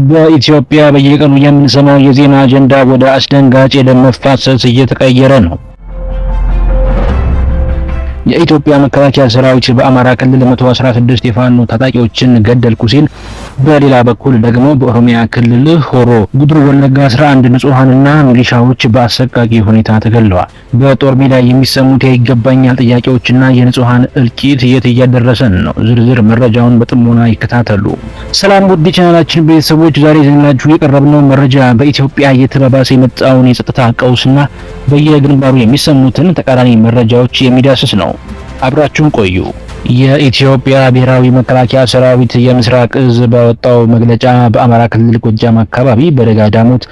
በኢትዮጵያ በየቀኑ የምንሰማው የዜና አጀንዳ ወደ አስደንጋጭ የደም መፋሰስ እየተቀየረ ነው። የኢትዮጵያ መከላከያ ሰራዊት በአማራ ክልል 116 የፋኖ ታጣቂዎችን ገደልኩ ሲል፣ በሌላ በኩል ደግሞ በኦሮሚያ ክልል ሆሮ ጉድሩ ወለጋ 11 ንጹሃንና ሚሊሻዎች በአሰቃቂ ሁኔታ ተገድለዋል። በጦር ሜዳ የሚሰሙት የይገባኛል ጥያቄዎችና የንጹሃን እልቂት የት እያደረሰን ነው? ዝርዝር መረጃውን በጥሞና ይከታተሉ። ሰላም ውድ ቻናላችን ቤተሰቦች፣ ዛሬ ይዘንላችሁ የቀረብነው መረጃ በኢትዮጵያ እየተባባሰ የመጣውን የጸጥታ ቀውስና በየግንባሩ የሚሰሙትን ተቃራኒ መረጃዎች የሚዳስስ ነው። አብራችሁን ቆዩ። የኢትዮጵያ ብሔራዊ መከላከያ ሰራዊት የምስራቅ እዝ ባወጣው መግለጫ በአማራ ክልል ጎጃም አካባቢ በደጋ ዳሞት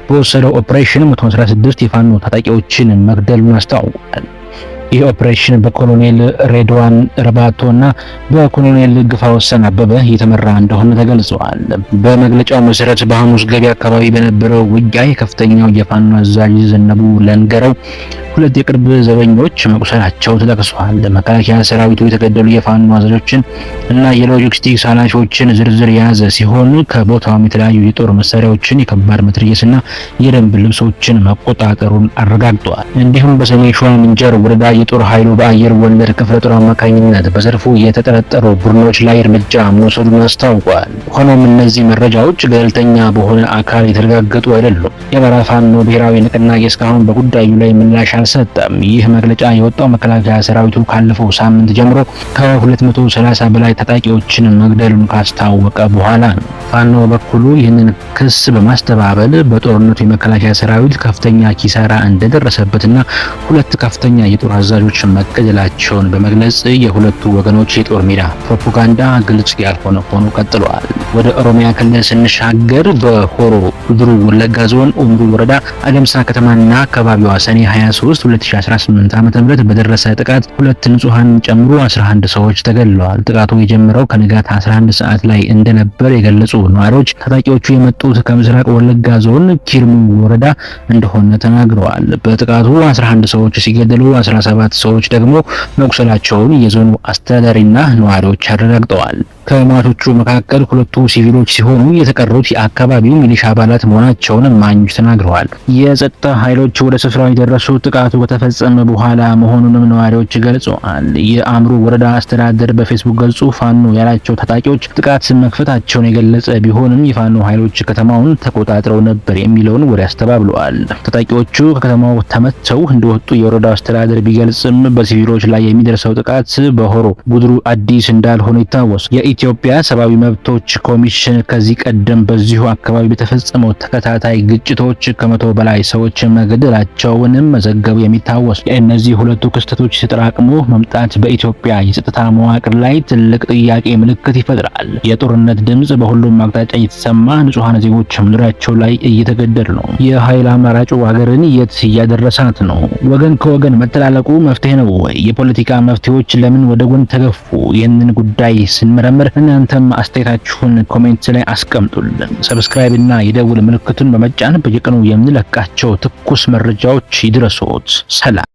በወሰደው ኦፕሬሽን 116 የፋኖ ታጣቂዎችን መግደሉን አስታውቋል። ይህ ኦፕሬሽን በኮሎኔል ሬድዋን ረባቶና በኮሎኔል ግፋወሰን አበበ የተመራ እንደሆነ ተገልጿል። በመግለጫው መሰረት በሐሙስ ገበያ አካባቢ በነበረው ውጊያ የከፍተኛው የፋኖ አዛዥ ዘነቡ ለንገረው ሁለት የቅርብ ዘበኞች መቁሰላቸው ተጠቅሷል። መከላከያ ሰራዊቱ የተገደሉ የፋኖ አዛዦችን እና የሎጂስቲክስ ኃላፊዎችን ዝርዝር የያዘ ሲሆን ከቦታውም የተለያዩ የጦር መሳሪያዎችን፣ የከባድ መትረየስና የደንብ ልብሶችን መቆጣጠሩን አረጋግጧል። እንዲሁም በሰሜን ሸዋ ምንጃር ወረዳ የጦር ኃይሉ በአየር ወለድ ክፍለ ጦር አማካኝነት በዘርፉ የተጠረጠሩ ቡድኖች ላይ እርምጃ መውሰዱን አስታውቋል። ሆኖም እነዚህ መረጃዎች ገለልተኛ በሆነ አካል የተረጋገጡ አይደሉም። የአማራ ፋኖ ብሔራዊ ንቅናቄ እስካሁን በጉዳዩ ላይ ምላሽ አልሰጠም። ይህ መግለጫ የወጣው መከላከያ ሰራዊቱ ካለፈው ሳምንት ጀምሮ ከ230 በላይ ታጣቂዎችን መግደሉን ካስታወቀ በኋላ ነው። ፋኖ በኩሉ ይህንን ክስ በማስተባበል በጦርነቱ የመከላከያ ሰራዊት ከፍተኛ ኪሳራ እንደደረሰበትና ሁለት ከፍተኛ የጦር አዛዦች መገደላቸውን በመግለጽ የሁለቱ ወገኖች የጦር ሜዳ ፕሮፓጋንዳ ግልጽ ያልሆነ ሆኖ ቀጥሏል። ወደ ኦሮሚያ ክልል ስንሻገር በሆሮ ጉድሩ ወለጋ ዞን ኡምሩ ወረዳ አገምሳ ከተማና አካባቢዋ ሰኔ 23 2018 ዓ.ም በደረሰ ጥቃት ሁለት ንጹሃን ጨምሮ 11 ሰዎች ተገድለዋል። ጥቃቱ የጀመረው ከንጋት 11 ሰዓት ላይ እንደነበር የገለጹ ነዋሪዎች ታጣቂዎቹ የመጡት ከምስራቅ ወለጋ ዞን ኪርሙ ወረዳ እንደሆነ ተናግረዋል። በጥቃቱ 11 ሰዎች ሲገደሉ 17 ሰዎች ደግሞ መቁሰላቸውን የዞኑ አስተዳዳሪና ነዋሪዎች አረጋግጠዋል። ከሟቾቹ መካከል ሁለቱ ሲቪሎች ሲሆኑ የተቀሩት የአካባቢው ሚሊሻ አባላት መሆናቸውን እማኞች ተናግረዋል። የጸጥታ ኃይሎች ወደ ስፍራው የደረሱት ጥቃቱ ከተፈጸመ በኋላ መሆኑንም ነዋሪዎች ገልጸዋል። የአምሩ ወረዳ አስተዳደር በፌስቡክ ገጹ ፋኖ ያላቸው ታጣቂዎች ጥቃት መክፈታቸውን የገለጸ ቢሆንም የፋኖ ኃይሎች ከተማውን ተቆጣጥረው ነበር የሚለውን ወሬ አስተባብለዋል። ታጣቂዎቹ ከከተማው ተመተው እንደወጡ የወረዳው አስተዳደር ቢገልጽም በሲቪሎች ላይ የሚደርሰው ጥቃት በሆሮ ጉድሩ አዲስ እንዳልሆነ ይታወሳል። የኢትዮጵያ ሰብአዊ መብቶች ኮሚሽን ከዚህ ቀደም በዚሁ አካባቢ በተፈጸመው ተከታታይ ግጭቶች ከ100 በላይ ሰዎች መገደላቸውንም መዘገቡ የሚታወስ። እነዚህ ሁለቱ ክስተቶች ተጠራቅሞ መምጣት በኢትዮጵያ የጸጥታ መዋቅር ላይ ትልቅ ጥያቄ ምልክት ይፈጥራል። የጦርነት ድምጽ በሁሉም አቅጣጫ እየተሰማ ንጹሃን ዜጎች ምድራቸው ላይ እየተገደሉ ነው። የኃይል አማራጩ ሀገርን የት እያደረሳት ነው? ወገን ከወገን መተላለቁ መፍትሄ ነው ወይ? የፖለቲካ መፍትሄዎች ለምን ወደ ጎን ተገፉ? ይህንን ጉዳይ ስንመረምር እናንተም አስተያየታችሁን ኮሜንት ላይ አስቀምጡልን። ሰብስክራይብ እና የደውል ምልክቱን በመጫን በየቀኑ የምንለቃቸው ትኩስ መረጃዎች ይድረሱት። ሰላም።